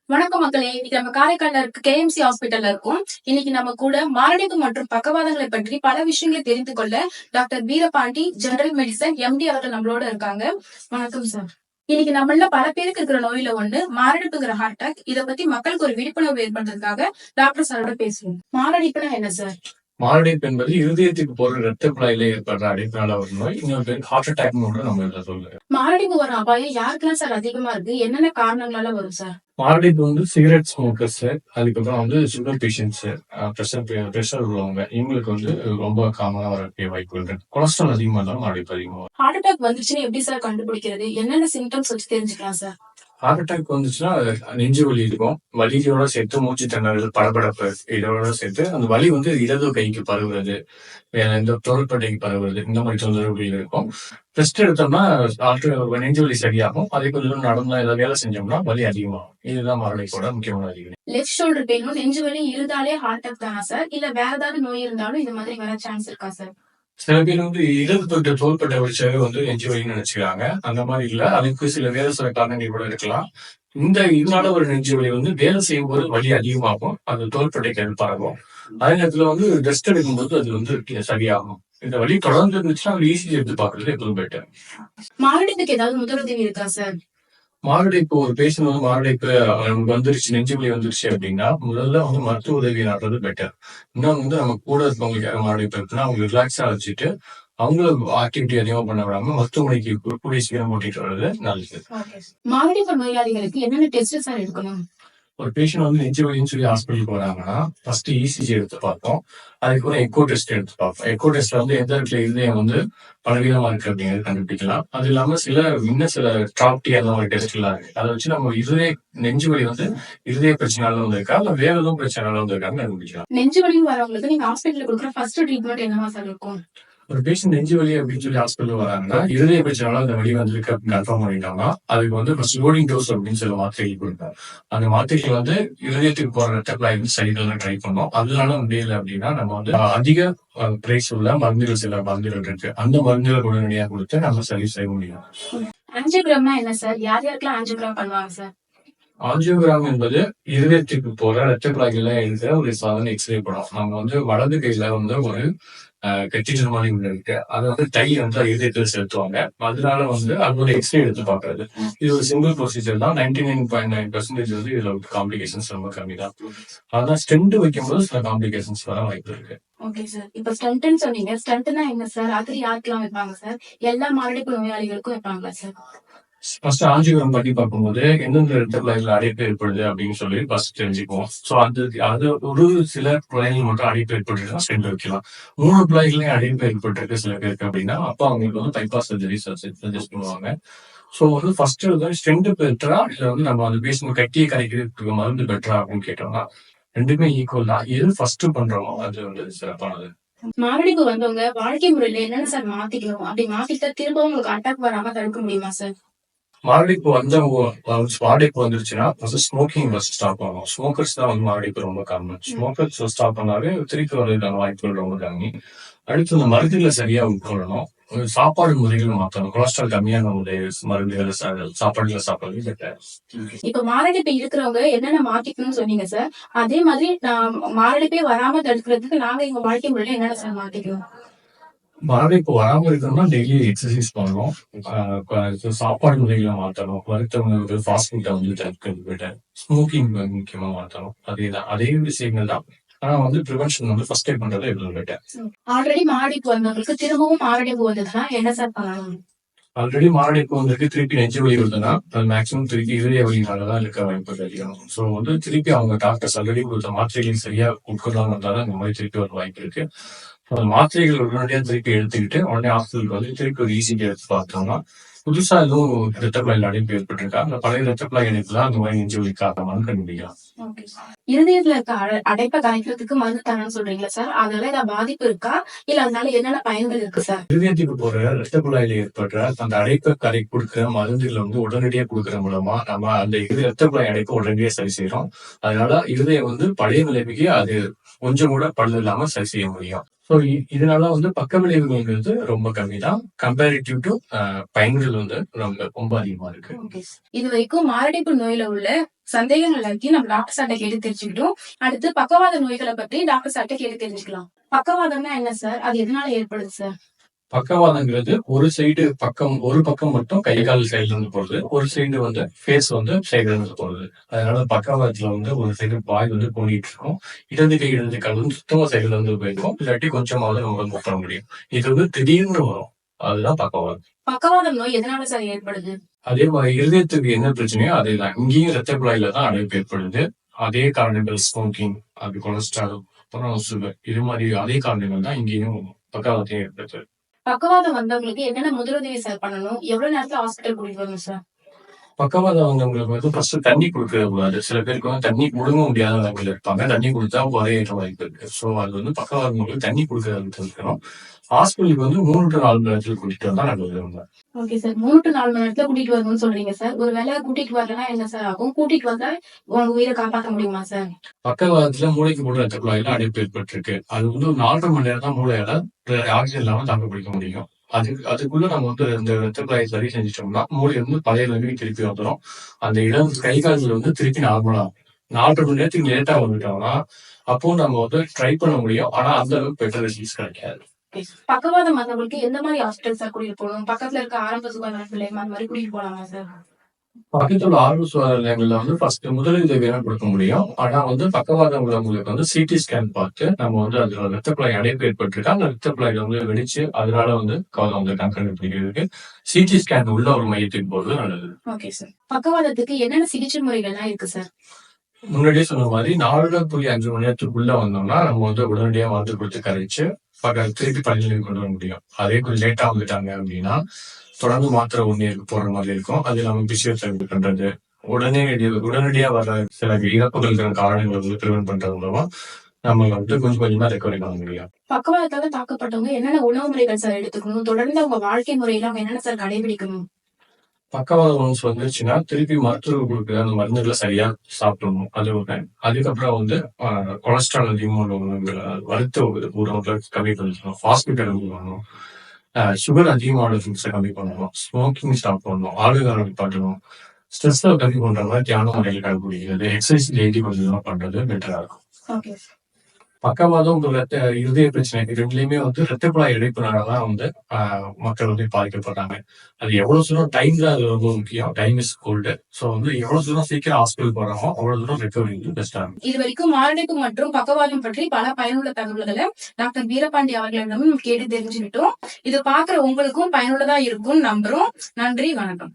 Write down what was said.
வணக்கம் மக்களே. இன்னைக்கு நம்ம காரைக்கால்ல இருக்க கேஎம்சி ஹாஸ்பிட்டல்ல இருக்கோம். இன்னைக்கு நம்ம கூட மாரடைப்பு மற்றும் பக்கவாதங்களை பற்றி பல விஷயங்களை தெரிந்து கொள்ள doctor Veerapandi general medicine MD அவர்கள் நம்மளோட இருக்காங்க. வணக்கம் சார். இன்னைக்கு நம்மள பல பேருக்கு இருக்கிற நோயில ஒண்ணு மாரடைப்புங்கிற ஹார்ட் அட்டாக். இத பத்தி மக்களுக்கு ஒரு விழிப்புணர்வு ஏற்படுறதுக்காக டாக்டர் சாரோட பேசுவோம். மாரடைப்புனா என்ன சார்? மாரடைப்பு என்பது இருதயத்துக்கு போற இரத்த குழாயில ஏற்படுற அடைப்பினால ஒரு நோய். இன்னொரு பேர் ஹார்ட் அட்டாக் நம்ம இதுல சொல்லுங்க. மாரடைப்பு வர அபாயம் யாருக்கெல்லாம் சார் அதிகமா இருக்கு? என்னென்ன காரணங்களால வரும் சார்? மாரடைப்பு சிகரெட் ஸ்மோக்கர்ஸ், அதுக்கப்புறம் சுகர் பேஷண்ட்ஸ், பிரஷர் உள்ளவங்க, இவங்களுக்கு ரொம்ப காமனா வரக்கூடிய வாய்ப்புகள் இருக்கு. கொலஸ்ட்ரால் அதிகமா இருந்தாலும் மாரடைப்பு அதிகமா வரும். ஹார்ட் அட்டாக் வந்துச்சுன்னா எப்படி சார் கண்டுபிடிக்கிறது? என்னென்ன சிம்டம்ஸ் வச்சு தெரிஞ்சுக்கலாம் சார்? ஹார்ட் அட்டாக் வந்துச்சுன்னா நெஞ்சு வலி இருக்கும். வலியோட சேர்த்து மூச்சு திணறல், படபடப்பு, இதோட சேர்த்து அந்த வலி இடது கைக்கு பரவுறது, வேற இந்த தோள்பட்டைக்கு பரவுறது, இந்த மாதிரி தொந்தரவுகள் இருக்கும். டெஸ்ட் எடுத்தோம்னா நெஞ்சு வலி சரியாகும். அதே கொஞ்சம் நடந்தா ஏதாவது வேலை செஞ்சோம்னா வலி அதிகமாகும். இதுதான் மாரடைப்போட முக்கியமான அறிகுறி. லெஃப்ட் ஷோல்டர் பெயினும் நெஞ்சு வலி இருந்தாலே ஹார்ட் அட்டாக் தானா சார்? இல்ல வேற ஏதாவது நோய் இருந்தாலும் இந்த மாதிரி வர சான்ஸ் இருக்கா சார்? சில பேர் இடது பக்க தோள்பட்டை வலிச்சாவே நெஞ்சு வலின்னு நினைச்சுக்கிறாங்க. அந்த மாதிரி இல்ல. அதுக்கு சில வேற சில காரணங்கள் கூட இருக்கலாம். இதனால ஒரு நெஞ்சு வலி வேலை செய்யும்போது வலி அதிகமாகும். அது தோள்பட்டைக்கு அது பரவும். அதே நேரத்துல ரெஸ்ட் எடுக்கும்போது அது சரியாகும். இந்த வலி தொடர்ந்து இருந்துச்சுன்னா ஈஸியா எடுத்து பாக்குறது எப்பவும் பெட்டர். மாரடைப்புக்கு ஏதாவது முதலுதவி இருக்கா சார்? மாரடைப்பு ஒரு பேஷண்ட் மாரடைப்பு நமக்கு வந்துருச்சு, நெஞ்சு வலி வந்துருச்சு அப்படின்னா முதல்ல மருத்துவ உதவி நாடுறது பெட்டர். இன்னொன்னு நம்ம கூட இருக்கவங்களுக்கு யாரும் மாரடைப்பு இருக்குன்னா அவங்க ரிலாக்ஸா வச்சுட்டு அவங்கள ஆக்டிவிட்டி அதிகமா பண்ண விடாம மருத்துவமனைக்கு கூடிய சீக்கிரம் கூட்டிட்டு வர்றது நல்லது. மாரடைப்பு நோயாளிகளுக்கு என்னென்ன டெஸ்ட் சார் எடுக்கணும்? ஒரு பேஷண்ட் நெஞ்சு வலின்னு சொல்லி ஹாஸ்பிட்டலுக்கு வராங்கன்னா ஃபர்ஸ்ட் இசிஜி எடுத்து பார்த்தோம். அதுக்கப்புறம் எக்கோ டெஸ்ட் எடுத்து பார்ப்போம். எக்கோ டெஸ்ட்ல எந்த இடத்துல இதயம் பலவீனமா இருக்கு அப்படிங்கிறது கண்டுபிடிக்கலாம். அது இல்லாம சில ட்ராப்டி அந்த மாதிரி டெஸ்ட் எல்லாம் இருக்கு. அதை வச்சு நம்ம நெஞ்சு வலி இருதய பிரச்சனையால இருக்கா இல்ல வேற எதுவும் பிரச்சனையால இருக்கான்னு கண்டுபிடிக்கலாம். நெஞ்சு வலி வரவங்களுக்கு நீங்க ஹாஸ்பிட்டல் கொடுக்குற ஃபர்ஸ்ட் ட்ரீட்மெண்ட் என்னவா சார் இருக்கும்? ஒரு பேஷண்ட் நெஞ்சு வலி அப்படின்னு சொல்லி ஹாஸ்பிட்டல் வராங்கன்னா இருதய பிரச்சனையால அந்த வலி வந்திருக்கு அப்படின்னு கன்ஃபார்ம் பண்ணிட்டாங்கன்னா அதுக்கு லோடிங் டோஸ் அப்படின்னு சில மாத்திரைகள் கொடுப்போம். அந்த மாத்திரைகள் இருதயத்துக்கு போற ரத்த குழாய் சரிதான் ட்ரை பண்ணோம். அதனால முடியல அப்படின்னா நம்ம அதிக பிரைஸ் உள்ள மருந்துகள் சில மருந்துகள் இருக்கு. அந்த மருந்துகள் உடனடியாக கொடுத்து நம்ம சரி செய்ய முடியும். ஆஞ்சியோகிராம்னா என்ன சார்? யார் யாருக்கெல்லாம் ஆஞ்சியோகிராம் பண்ணுவாங்க சார்? ஆஞ்சியோகிராம் என்பது இருதயத்துக்கு போற ரத்த குழாய்கள்ல இருக்கிற ஒரு சாதாரண எக்ஸ்ரே படம். நம்ம வலது கையில ஒரு கெட்டிச்சல் மாதிரி ஒண்ணு இருக்கு. அதை டை இதயத்தில் செலுத்துவாங்க. அதனால அது எக்ஸ்ரே எடுத்து பாக்குறது. இது ஒரு சிம்பிள் ப்ரொசீஜர் தான். 99.9% இதுல காம்ப்ளிகேஷன்ஸ் ரொம்ப கம்மி தான். ஆனா ஸ்டென்ட் வைக்கும்போது சில காம்ப்ளிகேஷன்ஸ் வர வாய்ப்பு இருக்கு. Okay sir. இப்ப ஸ்டென்ட்னு சொன்னீங்க. ஸ்டென்ட்னா என்ன சார்? அது யாருக்கெல்லாம் வைப்பாங்க சார்? எல்லா மாரடைப்பு நோயாளிகளுக்கும் வைப்பாங்களா சார்? ஃபர்ஸ்ட் ஆஞ்சியோகிராம் பண்ணி பார்க்கும்போது எந்தெந்த ரத்த குழாய்கள் அடைப்பு ஏற்படுது அப்படின்னு சொல்லி ஃபர்ஸ்ட் தெரிஞ்சுக்குவோம். ஸோ அது ஒரு சில குழாய்கள் மட்டும் அடைப்பு ஏற்பட்டுதான் ஸ்டென்ட் வைக்கலாம். 3 குழாய்களையும் அடைப்பு ஏற்பட்டிருக்கு சில பேருக்கு அப்படின்னா அப்ப அவங்களுக்கு பைபாஸ் சர்ஜரி சஜஸ்ட் பண்ணுவாங்க. ஸோ ஃபர்ஸ்ட் ஸ்டென்ட் பெட்டரா இல்ல நம்ம அந்த பேஷண்ட் கட்டியை கரைக்கிறதுக்கு மருந்து பெட்டரா அப்படின்னு கேட்டோம்னா ரெண்டுமே ஈக்குவல் தான். எது ஃபர்ஸ்ட் பண்றோமோ அது சிறப்பானது. மாரடைப்பு வந்தவங்க வாழ்க்கை முறையில என்னென்ன சார் மாத்திக்கணும்? அப்படி மாத்திட்டா திரும்ப உங்களுக்கு அட்டாக் வராம தடுக்க முடியுமா சார்? மாரடைப்பு வந்துருச்சுன்னா ஸ்மோக்கிங் ஸ்டாப் பண்ணணும். ஸ்மோக்கர்ஸ் தான் மாரடைப்பு ரொம்ப காமன். ஸ்மோக்கர்ஸ் ஸ்டாப் பண்ணாவே திருப்பி வர்றதுக்கான வாய்ப்புகள் ரொம்ப கம்மி. அடுத்து இந்த மருந்துகளை சரியா உட்கொள்ளணும். சாப்பாடு முறைகள் மாற்றணும். கொலஸ்ட்ரால் கம்மியான மருந்துகள் சாப்பாடுகளை சாப்பிடுறது பெட்டர். இப்ப மாரடைப்பு இருக்கிறவங்க என்னென்ன மாத்திக்கணும்னு சொன்னீங்க சார். அதே மாதிரி மாரடைப்பே வராம தடுக்கிறதுக்கு நாங்க எங்க வாழ்க்கை முறையில என்னென்ன சார் மாத்திக்கணும்? மாரடைப்பு வராம இருக்கணும்னா டெய்லி எக்ஸசைஸ் பண்ணணும். சாப்பாடு முறைகளை மாற்றணும். வறுத்த உணவுகள், ஃபாஸ்ட் ஃபுட்டை தவிர்க்கிறது பெட்டர். ஸ்மோக்கிங் முக்கியமா மாற்றணும். அதே விஷயங்கள் தான். ஆனா ப்ரிவென்ஷன் ஃபர்ஸ்ட் எய்ட் பண்றது எவ்வளவு பெட்டர். ஆல்ரெடி மாரடைப்பு வந்தவங்களுக்கு திரும்பவும் மாரடைப்பு வந்ததுன்னா என்ன சார் பண்ணணும்? ஆல்ரெடி மாரடைப்பு திருப்பி நெஞ்சு வலி வருதுன்னா அது மேக்சிமம் திருப்பி இருதய வலினாலதான் இருக்க வாய்ப்பு அதிகம். ஸோ திருப்பி அவங்க டாக்டர்ஸ் ஆல்ரெடி கொடுத்த மாத்திரைகள் சரியா உட்கொள்ளாம இருந்தாலும் இந்த மாதிரி திருப்பி வர வாய்ப்பு இருக்கு. மாத்திரைகள் உடனடியாக திருப்பி எடுத்துக்கிட்டு உடனே ஹாஸ்பிட்டலுக்கு திருப்பி ஒரு இசிஜி எடுத்து பார்த்தோம்னா புதுசா எதுவும் ரத்த குழாயில் அடைப்பு ஏற்பட்டிருக்கா அந்த பழைய ரத்த குழாய் அடைப்புலாம் அந்த மாதிரி நெஞ்சு வலி காரணமானு கண்டுபிடிக்கலாம். இருதயத்துல இருக்க அடைப்பை கரைக்கிறதுக்கு மருந்து தரணும்னு சொல்றீங்களா சார்? அதனால ஏதாவது பாதிப்பு இருக்கா இல்ல அதனால என்னென்ன பயன்கள் இருக்கு சார்? இருதயத்துக்கு போற ரத்த குழாயில ஏற்படுற அந்த அடைப்பை கரை கொடுக்கிற மருந்துகள் உடனடியாக கொடுக்கற மூலமா நம்ம அந்த ரத்த குழாய் அடைப்பை உடனடியாக சரி செய்யறோம். அதனால இருதயம் பழைய நிலைமைக்கு அது கொஞ்சம் கூட பழுது இல்லாம சரி செய்ய முடியும். ஸோ இதனால பக்க விளைவுகள் ரொம்ப கம்மி தான். கம்பேரிட்டிவ் டு பயன்கள் ரொம்ப ரொம்ப அதிகமா இருக்கு. இது வரைக்கும் மாரடைப்பு நோயில உள்ள சந்தேகங்கள் எல்லாத்தையும் நம்ம டாக்டர் சார்ட்ட கேட்டு தெரிஞ்சுக்கிட்டோம். அடுத்து பக்கவாத நோய்களை பற்றி டாக்டர் சார்ட்ட கேட்டு தெரிஞ்சுக்கலாம். பக்கவாதம்னா என்ன சார்? அது எதனால ஏற்படுது சார்? பக்கவாதங்கிறது ஒரு பக்கம் மட்டும் கை கால் சைடுல இருந்து போறது, ஒரு சைடு வந்து ஃபேஸ் வந்து சைடுல இருந்து போறது. அதனால பக்கவாதத்துல வந்து ஒரு சைடு வாய் வந்து கூடிட்டு இருக்கும். இடது கால் வந்து சுத்தமா சைடுல இருந்து போயிருக்கும். இல்லாட்டி கொஞ்சமாவது நம்ம வந்து மூவ் பண்ண முடியும். இது வந்து திடீர்னு வரும். அதுதான் பக்கவாதம். பக்கவாதம் நோய் எதனால சார் ஏற்படுது? அதே மாதிரி இருதயத்துக்கு என்ன பிரச்சனையோ அதேதான். இங்கேயும் இரத்த குழாயில தான் அடைப்பு ஏற்படுது. அதே காரணங்கள் ஸ்மோக்கிங், அது கொலஸ்ட்ரால், அப்புறம் சுகர் இது மாதிரி அதே காரணங்கள் தான் இங்கேயும் பக்கவாதத்தையும் ஏற்படுது. பக்கவாதம் வந்தவங்களுக்கு என்னென்ன முதலுதவி சார் பண்ணணும்? எவ்வளவு நேரத்துல ஹாஸ்பிட்டல் கூட்டிட்டு வரணும் சார்? பக்கவாதம் வந்தவங்களுக்கு வந்து ஃபர்ஸ்ட் தண்ணி குடுக்கவே கூடாது. சில பேருக்கு வந்து தண்ணி முழுங்க முடியாத நிலைமையில இருப்பாங்க. தண்ணி குடுத்தா குறையிற வாய்ப்பு இருக்கு. ஸோ அது வந்து பக்கவாதவங்களுக்கு தண்ணி குடுக்கறத தவிர்க்கணும். ஹாஸ்பிட்டலுக்கு வந்து 3 to 4 மணி நேரத்துல கூட்டிட்டு வந்தா நல்லது. Okay sir. 3 to 4 மணி நேரத்துல கூட்டிட்டு வரணும்னு சொல்றீங்க சார். ஒரு வேளை கூட்டிட்டு வரலன்னா என்ன சார் ஆகும்? கூட்டிட்டு வந்தா உங்க உயிரை காப்பாத்த முடியுமா சார்? பக்கவாதத்துல மூளைக்கு போடுற ரத்த குழாயில அடைப்பு ஏற்பட்டிருக்கு. அது வந்து ஒரு 4.5 மணி நேரம் தான் மூளையால ஆக்சிஜன் இல்லாம தாக்கு பிடிக்க முடியும். அதுக்குள்ள நம்ம வந்து இந்த ரத்த குழாயை சரி செஞ்சுட்டோம்னா மூளை வந்து பழைய நிலைமைக்கு திருப்பி வந்துடும். அந்த இடம் கை கால்கள் வந்து திருப்பி நார்மலா 4.5 மணி நேரத்துக்கு லேட்டா வந்துட்டோம்னா அப்போ நம்ம வந்து ட்ரை பண்ண முடியும். ஆனா அந்த அளவுக்கு பெட்டர் ரிசல்ட்ஸ் கிடைக்காது. பக்கவாதம் வந்தவங்களுக்கு எந்த மாதிரி ஹாஸ்பிட்டல் சார் கூட்டிட்டு போகணும்? பக்கத்துல இருக்க ஆரம்ப சுகாதார நிலையம் அந்த மாதிரி கூட்டிட்டு போலாமா சார்? பக்கத்துல உள்ள ஆரம்ப சுகாதார நிலையங்கள்ல வந்து ஃபர்ஸ்ட் முதலுதவி வேணா கொடுக்க முடியும். ஆனா வந்து பக்கவாதம் உள்ளவங்களுக்கு வந்து சிடி ஸ்கேன் பார்த்து நம்ம வந்து அதுல ரத்த குழாய் அடைப்பு ஏற்பட்டிருக்கா, அந்த ரத்த குழாய் வந்து வெடிச்சு அதனால வந்து கவனம் வந்து கண்டுபிடிக்கிறதுக்கு சிடி ஸ்கேன் உள்ள ஒரு மையத்துக்கு போறது நல்லது. Okay sir. பக்கவாதத்துக்கு என்னென்ன சிகிச்சை முறைகள்லாம் இருக்கு சார்? முன்னாடியே சொன்ன மாதிரி 4.5 மணி நேரத்துக்குள்ள வந்தோம்னா நம்ம வந்து உடனடியா மருந்து கொடுத்து கரைச்சு திருப்பி பள்ளிகளுக்கு கொண்டு வர முடியும். அதே கொஞ்சம் லேட்டா வந்துட்டாங்க அப்படின்னா தொடர்ந்து மாத்திரை போற மாதிரி இருக்கும். அது இல்லாம பிசியோதெரபி பண்றது, உடனடியா வர சில இறப்புகளுக்கான காரணங்களை வந்து பிரிவென்ட் பண்றது மூலமா நம்ம வந்து கொஞ்சம் கொஞ்சமா ரெக்கவரி பண்ண முடியும். பக்கவாதத்தால தாக்கப்பட்டவங்க என்னென்ன உணவு முறைகள் சார் எடுத்துக்கணும்? தொடர்ந்து அவங்க வாழ்க்கை முறையில அவங்க என்னென்ன சார் கடைபிடிக்கணும்? பக்கவாதம் ஒன்ஸ் வந்துருச்சுன்னா திருப்பி மருத்துவர் கொடுக்குற அந்த மருந்துகளை சரியா சாப்பிடணும். அது ஒண்ணு. அதுக்கப்புறம் வந்து கொலஸ்ட்ரால் அதிகமா உள்ள உணவுகளை வறுத்த உணவுகளை கம்மி பண்ணிக்கணும். ஃபாஸ்ட் கம்மி பண்ணணும். சுகர் அதிகமான ஃபுட்ஸை கம்மி பண்ணணும். ஸ்மோக்கிங் ஸ்டாப் பண்ணணும். ஆளுகாரம் நிப்பாட்டணும். ஸ்ட்ரெஸ்ஸை கம்மி பண்ற மாதிரி தியான முறைகள் கடைபிடிக்கிறது, எக்ஸசைஸ் டெய்லி கொஞ்சம் பண்றது பெட்டரா இருக்கும். Okay sir. பக்கவாதம் இருதய பிரச்சனை ரெண்டுலயுமே வந்து ரத்த குழாய் இழைப்புனாலதான் வந்து மக்கள் வந்து பாதிக்கப்படுறாங்க. அது எவ்வளவு தூரம் டைம் தான் அது ரொம்ப முக்கியம். Time is gold. ஸோ வந்து எவ்வளவு தூரம் சீக்கிரம் ஹாஸ்பிட்டல் போறாமோ அவ்வளவு தூரம் ரெக்கவரி பெஸ்டா இருக்கும். இது வரைக்கும் மாரடைப்பு மற்றும் பக்கவாதம் பற்றி பல பயனுள்ள தகவல்களை டாக்டர் வீரபாண்டி அவர்களிடம் கேட்டு தெரிஞ்சுக்கிட்டோம். இது பாக்குற உங்களுக்கும் பயனுள்ளதா இருக்கும் நம்புறோம். நன்றி, வணக்கம்.